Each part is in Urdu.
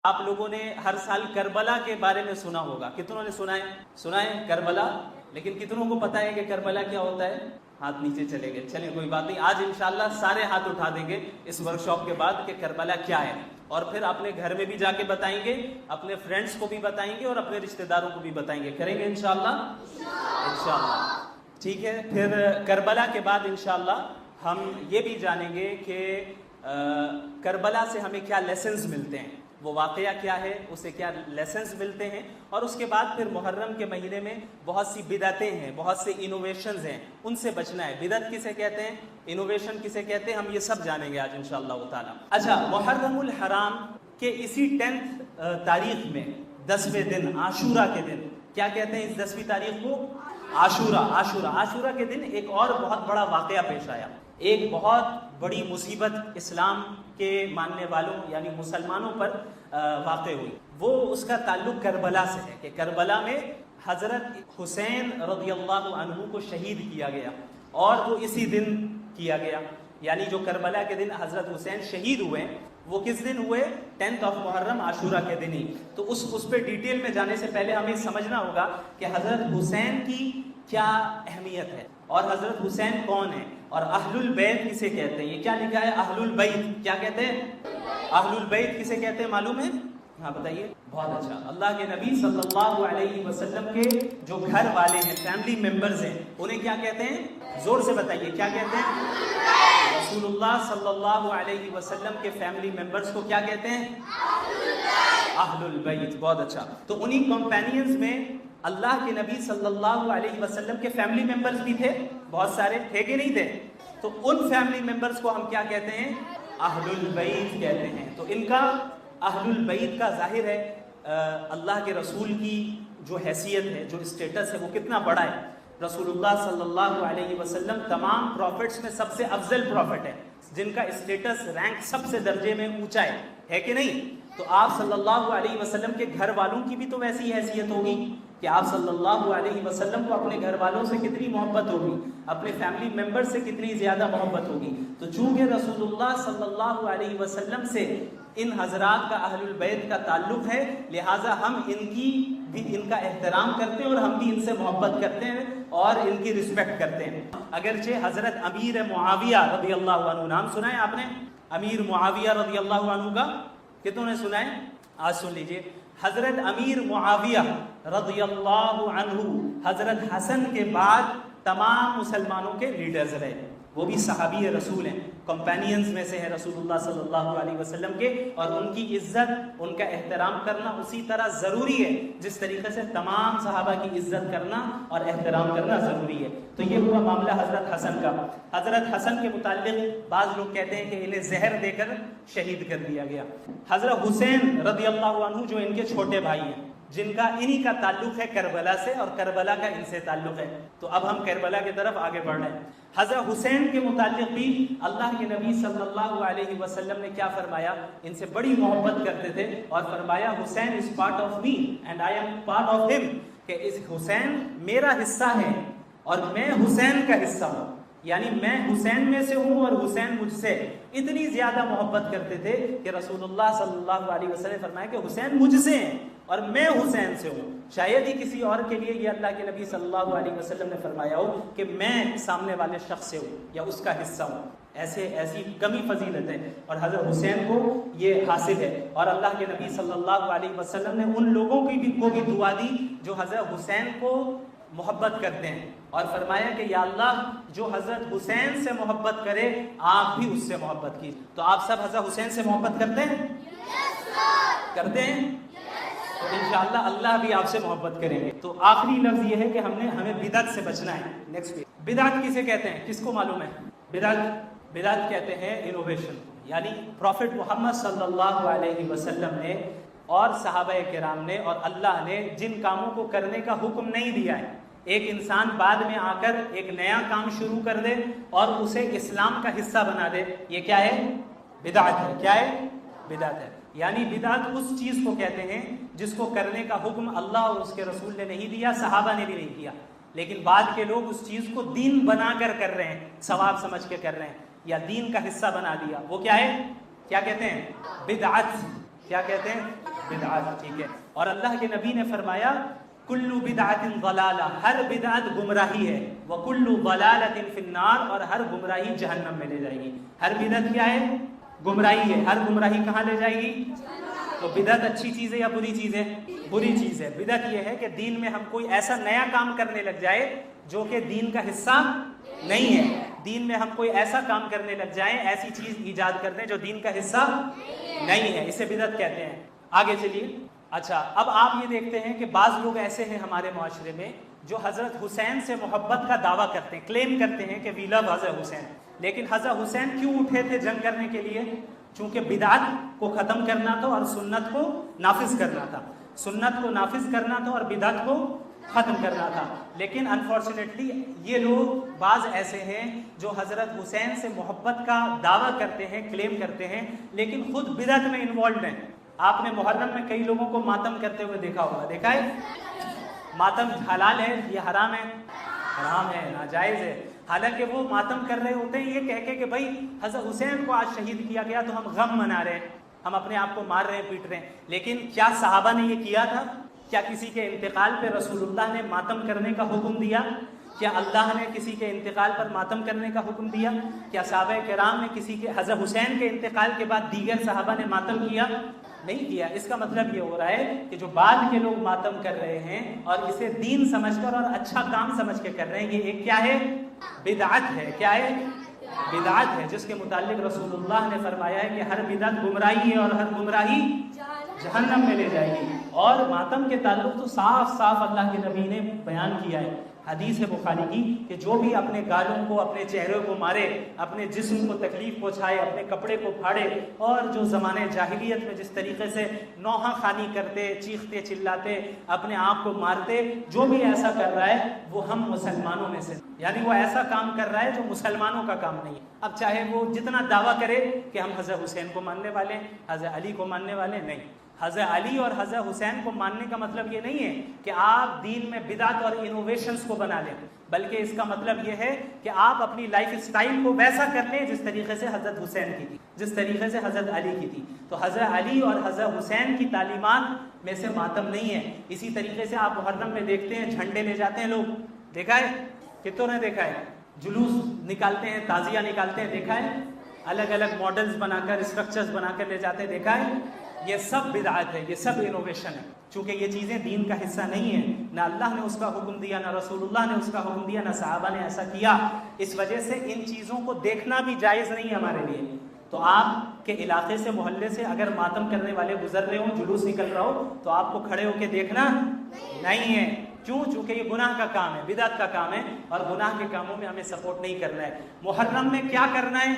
آپ لوگوں نے ہر سال کربلا کے بارے میں سنا ہوگا. کتنوں نے سنا ہے کربلا؟ لیکن کتنوں کو پتا ہے کہ کربلا کیا ہوتا ہے؟ ہاتھ نیچے چلے گئے. چلیں کوئی بات نہیں, آج انشاءاللہ سارے ہاتھ اٹھا دیں گے اس ورکشاپ کے بعد کہ کربلا کیا ہے, اور پھر اپنے گھر میں بھی جا کے بتائیں گے, اپنے فرینڈز کو بھی بتائیں گے, اور اپنے رشتہ داروں کو بھی بتائیں گے. کریں گے انشاءاللہ. ٹھیک ہے. پھر کربلا کے بعد انشاءاللہ ہم یہ بھی جانیں گے کہ کربلا سے ہمیں کیا لیسنز ملتے ہیں, وہ واقعہ کیا ہے, اسے کیا لیسنز ملتے ہیں. اور اس کے بعد پھر محرم کے مہینے میں بہت سی بدعتیں ہیں, بہت سے انوویشنز ہیں, ان سے بچنا ہے. بدعت کسے کہتے ہیں, انوویشن کسے کہتے ہیں, ہم یہ سب جانیں گے آج انشاءاللہ تعالی. اچھا, محرم الحرام کے اسی 10 تاریخ میں 10ویں دن عاشورہ کے دن, کیا کہتے ہیں اس 10ویں تاریخ کو؟ عاشورہ کے دن ایک اور بہت بڑا واقعہ پیش آیا. ایک بہت بڑی مصیبت اسلام کے ماننے والوں یعنی مسلمانوں پر واقع ہوئی. وہ اس کا تعلق کربلا سے ہے کہ کربلا میں حضرت حسین رضی اللہ عنہ کو شہید کیا گیا, اور وہ اسی دن کیا گیا. یعنی جو کربلا کے دن حضرت حسین شہید ہوئے وہ کس دن ہوئے؟ 10 محرم عاشورہ کے دن ہی. تو اس پہ ڈیٹیل میں جانے سے پہلے ہمیں سمجھنا ہوگا کہ حضرت حسین کی کیا اہمیت ہے, اور حضرت حسین کون ہے, اور اہل البیت کسے کہتے ہیں. یہ کیا لکھا ہے اہل البیت, کیا کہتے ہیں اہل البیت کسے کہتے ہیں, معلوم ہے؟ ہاں بتائیے. بہت اچھا. اللہ کے نبی صلی اللہ علیہ وسلم کے جو گھر والے ہیں, فیملی ممبرز ہیں, انہیں کیا کہتے ہیں؟ زور سے بتائیے, کیا کہتے ہیں؟ رسول اللہ صلی اللہ علیہ وسلم کے فیملی ممبرز کو کیا کہتے ہیں؟ اہل البیت. بہت اچھا. تو انہی کمپینینز میں اللہ کے نبی صلی اللہ علیہ وسلم کے فیملی ممبرز بھی تھے, بہت سارے تھے کہ نہیں تھے؟ تو ان فیملی ممبرز کو ہم کیا کہتے ہیں؟ اہل البیت کہتے ہیں. تو ان کا اہل البیت کا ظاہر ہے اللہ کے رسول کی جو حیثیت ہے, جو اسٹیٹس ہے, وہ کتنا بڑا ہے. رسول اللہ صلی اللہ علیہ وسلم تمام پروفٹس میں سب سے افضل پروفٹ ہے, جن کا اسٹیٹس رینک سب سے درجے میں اونچا ہے کہ نہیں؟ تو آپ صلی اللہ علیہ وسلم کے گھر والوں کی بھی تو ویسی حیثیت ہوگی کہ آپ صلی اللہ علیہ وسلم کو اپنے گھر والوں سے کتنی محبت ہوگی, اپنے فیملی ممبر سے کتنی زیادہ محبت ہوگی. تو چونکہ رسول اللہ صلی اللہ علیہ وسلم سے ان حضرات کا اہل البیت کا تعلق ہے, لہٰذا ہم ان کا احترام کرتے ہیں, اور ہم بھی ان سے محبت کرتے ہیں اور ان کی رسپیکٹ کرتے ہیں. اگرچہ حضرت امیر معاویہ رضی اللہ عنہ, نام سنا ہے آپ نے امیر معاویہ رضی اللہ عنہ کا؟ کتنوں نے سنا ہے؟ آج سن لیجئے. حضرت امیر معاویہ رضی اللہ عنہ حضرت حسن کے بعد تمام مسلمانوں کے لیڈرز رہے. وہ بھی صحابی رسول ہیں, کمپینینز میں سے ہیں رسول اللہ صلی اللہ علیہ وسلم کے, اور ان کی عزت, ان کا احترام کرنا اسی طرح ضروری ہے جس طریقے سے تمام صحابہ کی عزت کرنا اور احترام کرنا ضروری ہے. تو یہ ہوا معاملہ حضرت حسن کا. حضرت حسن کے متعلق بعض لوگ کہتے ہیں کہ انہیں زہر دے کر شہید کر دیا گیا. حضرت حسین رضی اللہ عنہ جو ان کے چھوٹے بھائی ہیں, جن کا انہی کا تعلق ہے کربلا سے, اور کربلا کا ان سے تعلق ہے. تو اب ہم کربلا کی طرف آگے بڑھ رہے ہیں. حضرت حسین کے متعلق بھی اللہ کے نبی صلی اللہ علیہ وسلم نے کیا فرمایا؟ ان سے بڑی محبت کرتے تھے, اور فرمایا Hussain is part of me and I am part of ہم, کہ اس حسین میرا حصہ ہے اور میں حسین کا حصہ ہوں. یعنی میں حسین میں سے ہوں اور حسین مجھ سے. اتنی زیادہ محبت کرتے تھے کہ رسول اللہ صلی اللہ علیہ وسلم نے فرمایا کہ حسین مجھ سے ہیں اور میں حسین سے ہوں. شاید ہی کسی اور کے لیے یہ اللہ کے نبی صلی اللہ علیہ وسلم نے فرمایا ہو کہ میں سامنے والے شخص سے ہوں یا اس کا حصہ ہوں. ایسی کمی فضیلت ہے, اور حضرت حسین کو یہ حاصل ہے. اور اللہ کے نبی صلی اللہ علیہ وسلم نے ان لوگوں کو بھی دعا دی جو حضرت حسین کو محبت کرتے ہیں, اور فرمایا کہ یا اللہ جو حضرت حسین سے محبت کرے آپ بھی اس سے محبت کی. تو آپ سب حضرت حسین سے محبت کرتے ہیں؟ کرتے ہیں؟ تو انشاءاللہ اللہ بھی آپ سے محبت کریں گے. تو آخری لفظ یہ ہے کہ ہمیں بدعت سے بچنا ہے. نیکسٹ بدعت کسے کہتے ہیں, کس کو معلوم ہے؟ بدعت کہتے ہیں انوویشن. یعنی پروفٹ محمد صلی اللہ علیہ وسلم نے اور صحابہ کرام نے اور اللہ نے جن کاموں کو کرنے کا حکم نہیں دیا ہے, ایک انسان بعد میں آ کر ایک نیا کام شروع کر دے اور اسے اسلام کا حصہ بنا دے, یہ کیا ہے؟ بدعت ہے. کیا ہے؟ بدعت ہے. یعنی بدعت اس چیز کو کہتے ہیں جس کو کرنے کا حکم اللہ اور اس کے رسول نے نہیں دیا, صحابہ نے بھی نہیں کیا, لیکن بعد کے لوگ اس چیز کو دین بنا کر رہے ہیں, ثواب سمجھ کے کر رہے ہیں, یا دین کا حصہ بنا دیا. وہ کیا ہے؟ کیا کہتے ہیں؟ بدعت. کیا کہتے ہیں؟ بدعت. ٹھیک ہے. اور اللہ کے نبی نے فرمایا کلو بدعت ضلالہ، ہر بدعت گمراہی ہے، وکلو ضلالۃ فی النار، اور ہر گمراہی جہنم میں لے جائے گی. ہر بدعت کیا ہے؟ گمراہی ہے. ہر گمراہی کہاں لے جائے گی؟ تو بدعت اچھی چیز ہے یا بری چیز ہے؟ بری چیز ہے. بدعت یہ ہے کہ دین میں ہم کوئی ایسا نیا کام کرنے لگ جائے جو کہ دین کا حصہ نہیں ہے. دین میں ہم کوئی ایسا کام کرنے لگ جائیں، ایسی چیز ایجاد کر دیں جو دین کا حصہ نہیں ہے، اسے بدعت کہتے ہیں. آگے چلیے. اچھا، اب آپ یہ دیکھتے ہیں کہ بعض لوگ ایسے ہیں ہمارے معاشرے میں جو حضرت حسین سے محبت کا دعویٰ کرتے ہیں، کلیم کرتے ہیں کہ وی لو حضرت حسین. لیکن حضرت حسین کیوں اٹھے تھے جنگ کرنے کے لیے؟ چونکہ بدعت کو ختم کرنا تھا اور سنت کو نافذ کرنا تھا. سنت کو نافذ کرنا تھا اور بدعت کو ختم کرنا تھا. لیکن انفارچونیٹلی یہ لوگ بعض ایسے ہیں جو حضرت حسین سے محبت کا دعویٰ کرتے ہیں، کلیم کرتے ہیں، لیکن خود بدعت میں انوالوڈ ہیں. آپ نے محرم میں کئی لوگوں کو ماتم کرتے ہوئے دیکھا ہوگا. دیکھا ہے؟ ماتم حلال ہے یا حرام ہے؟ حرام ہے، ناجائز ہے. حالانکہ وہ ماتم کر رہے ہوتے ہیں یہ کہہ کے کہ بھائی حضرت حسین کو آج شہید کیا گیا تو ہم غم منا رہے ہیں، ہم اپنے آپ کو مار رہے ہیں، پیٹ رہے ہیں. لیکن کیا صحابہ نے یہ کیا تھا؟ کیا کسی کے انتقال پہ رسول اللہ نے ماتم کرنے کا حکم دیا؟ کیا اللہ نے کسی کے انتقال پر ماتم کرنے کا حکم دیا؟ کیا صحابہ کرام نے کسی کے حضرت حسین کے انتقال کے بعد دیگر صحابہ نے ماتم کیا؟ نہیں کیا. اس کا مطلب یہ ہو رہا ہے کہ جو بعد کے لوگ ماتم کر رہے ہیں اور اسے دین سمجھ کر اور اچھا کام سمجھ کے کر رہے ہیں، یہ ایک کیا ہے؟ بدعت ہے. کیا ہے؟ بدعت ہے، جس کے متعلق رسول اللہ نے فرمایا ہے کہ ہر بدعت گمراہی ہے اور ہر گمراہی جہنم میں لے جائے گی. اور ماتم کے تعلق تو صاف صاف اللہ کے نبی نے بیان کیا ہے. حدیث ہے بخاری کی کہ جو بھی اپنے گالوں کو، اپنے چہرے کو مارے، اپنے جسم کو تکلیف پہنچائے، اپنے کپڑے کو پھاڑے، اور جو زمانے جاہلیت میں جس طریقے سے نوحہ خوانی کرتے، چیختے چلاتے، اپنے آپ کو مارتے، جو بھی ایسا کر رہا ہے وہ ہم مسلمانوں میں سے، یعنی وہ ایسا کام کر رہا ہے جو مسلمانوں کا کام نہیں ہے. اب چاہے وہ جتنا دعویٰ کرے کہ ہم حضرت حسین کو ماننے والے ہیں، حضرت علی کو ماننے والے، نہیں. حضرت علی اور حضرت حسین کو ماننے کا مطلب یہ نہیں ہے کہ آپ دین میں بدعت اور انوویشنز کو بنا لیں، بلکہ اس کا مطلب یہ ہے کہ آپ اپنی لائف اسٹائل کو ویسا کر لیں جس طریقے سے حضرت حسین کی تھی، جس طریقے سے حضرت علی کی تھی. تو حضرت علی اور حضرت حسین کی تعلیمات میں سے ماتم نہیں ہے. اسی طریقے سے آپ محرم میں دیکھتے ہیں جھنڈے لے جاتے ہیں لوگ، دیکھا ہے؟ کتوں نے دیکھا ہے؟ جلوس نکالتے ہیں، تعزیہ نکالتے ہیں، دیکھا ہے؟ الگ الگ ماڈلز بنا کر، اسٹرکچرز بنا کر لے جاتے ہیں، دیکھا ہے؟ یہ سب بدعت ہے، یہ سب انوویشن ہے. چونکہ یہ چیزیں دین کا حصہ نہیں ہیں، نہ اللہ نے اس کا حکم دیا، نہ رسول اللہ نے اس کا حکم دیا، نہ صحابہ نے ایسا کیا. اس وجہ سے ان چیزوں کو دیکھنا بھی جائز نہیں ہے ہمارے لیے. تو آپ کے علاقے سے، محلے سے اگر ماتم کرنے والے گزر رہے ہوں، جلوس نکل رہا ہو، تو آپ کو کھڑے ہو کے دیکھنا نہیں ہے. کیوں؟ چونکہ یہ گناہ کا کام ہے، بدعت کا کام ہے، اور گناہ کے کاموں میں ہمیں سپورٹ نہیں کرنا ہے. محرم میں کیا کرنا ہے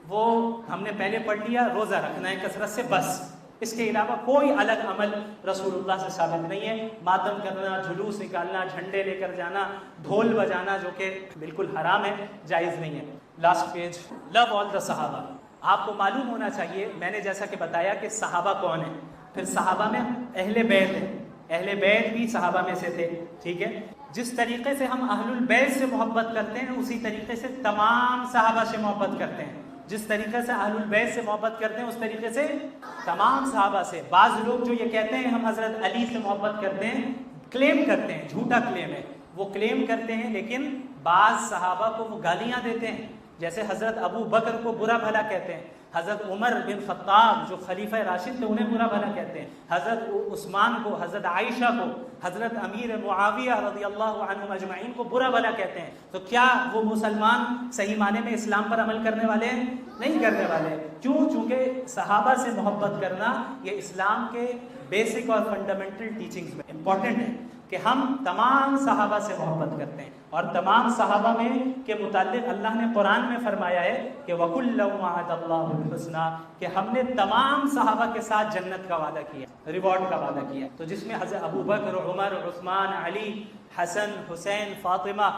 وہ ہم نے پہلے پڑھ لیا، روزہ رکھنا ہے کثرت سے، بس. اس کے علاوہ کوئی الگ عمل رسول اللہ سے ثابت نہیں ہے. ماتم کرنا، جلوس نکالنا، جھنڈے لے کر جانا، ڈھول بجانا، جو کہ بالکل حرام ہے، جائز نہیں ہے. Last page. لو آل دا صحابہ. آپ کو معلوم ہونا چاہیے، میں نے جیسا کہ بتایا کہ صحابہ کون ہیں، پھر صحابہ میں اہل بیت ہیں، اہل بیت بھی صحابہ میں سے تھے. ٹھیک ہے؟ جس طریقے سے ہم اہل البیت سے محبت کرتے ہیں اسی طریقے سے تمام صحابہ سے محبت کرتے ہیں. جس طریقے سے اہل البیت سے محبت کرتے ہیں اس طریقے سے تمام صحابہ سے. بعض لوگ جو یہ کہتے ہیں ہم حضرت علی سے محبت کرتے ہیں، کلیم کرتے ہیں، جھوٹا کلیم ہے. وہ کلیم کرتے ہیں لیکن بعض صحابہ کو وہ گالیاں دیتے ہیں. جیسے حضرت ابو بکر کو برا بھلا کہتے ہیں، حضرت عمر بن خطاب جو خلیفہ راشد تھے انہیں برا بھلا کہتے ہیں، حضرت عثمان کو، حضرت عائشہ کو، حضرت امیر معاویہ رضی اللہ عنہم اجمعین کو برا بھلا کہتے ہیں. تو کیا وہ مسلمان صحیح معنی میں اسلام پر عمل کرنے والے ہیں؟ نہیں کرنے والے. کیوں؟ چونکہ صحابہ سے محبت کرنا یہ اسلام کے بیسک اور فنڈامنٹل ٹیچنگز میں امپورٹنٹ ہے کہ ہم تمام صحابہ سے محبت کرتے ہیں. اور تمام صحابہ میں کے متعلق اللہ نے قرآن میں فرمایا ہے کہ وَكُلًّا وَعَدَ اللَّهُ الْحُسْنَىٰ، کہ ہم نے تمام صحابہ کے ساتھ جنت کا وعدہ کیا، ریوارڈ کا وعدہ کیا. تو جس میں حضرت ابو بکر، عمر، عثمان، علی، حسن، حسین، فاطمہ،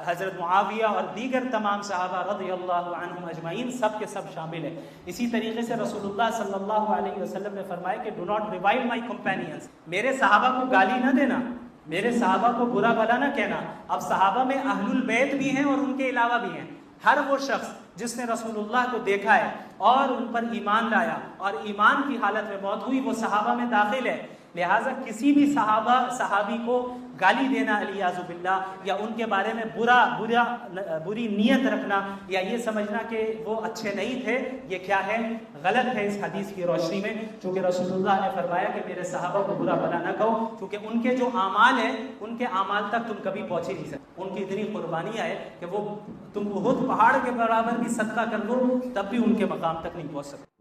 حضرت معاویہ اور دیگر تمام صحابہ رضی اللہ عنہم اجمعین سب کے سب شامل ہیں. اسی طریقے سے رسول اللہ صلی اللہ علیہ وسلم نے فرمایا کہ ڈو ناٹ ریوائل مائی کمپینینز، میرے صحابہ کو گالی نہ دینا، میرے صحابہ کو برا بھلا نہ کہنا. اب صحابہ میں اہل البیت بھی ہیں اور ان کے علاوہ بھی ہیں. ہر وہ شخص جس نے رسول اللہ کو دیکھا ہے اور ان پر ایمان لایا اور ایمان کی حالت میں موت ہوئی، وہ صحابہ میں داخل ہے۔ لہٰذا کسی بھی صحابی کو گالی دینا علیاذ باللہ یا ان کے بارے میں بری نیت رکھنا یا یہ سمجھنا کہ وہ اچھے نہیں تھے، یہ کیا ہے؟ غلط ہے اس حدیث کی روشنی میں، چونکہ رسول اللہ نے فرمایا کہ میرے صحابہ کو برا بھلا نہ کہو، کیونکہ ان کے جو اعمال ہیں ان کے اعمال تک تم کبھی پہنچ ہی نہیں سکتے۔ ان کی اتنی قربانیاں ہیں کہ وہ تم احد پہاڑ کے برابر بھی صدقہ کر دو تب بھی ان کے مقام تک نہیں پہنچ سکتے۔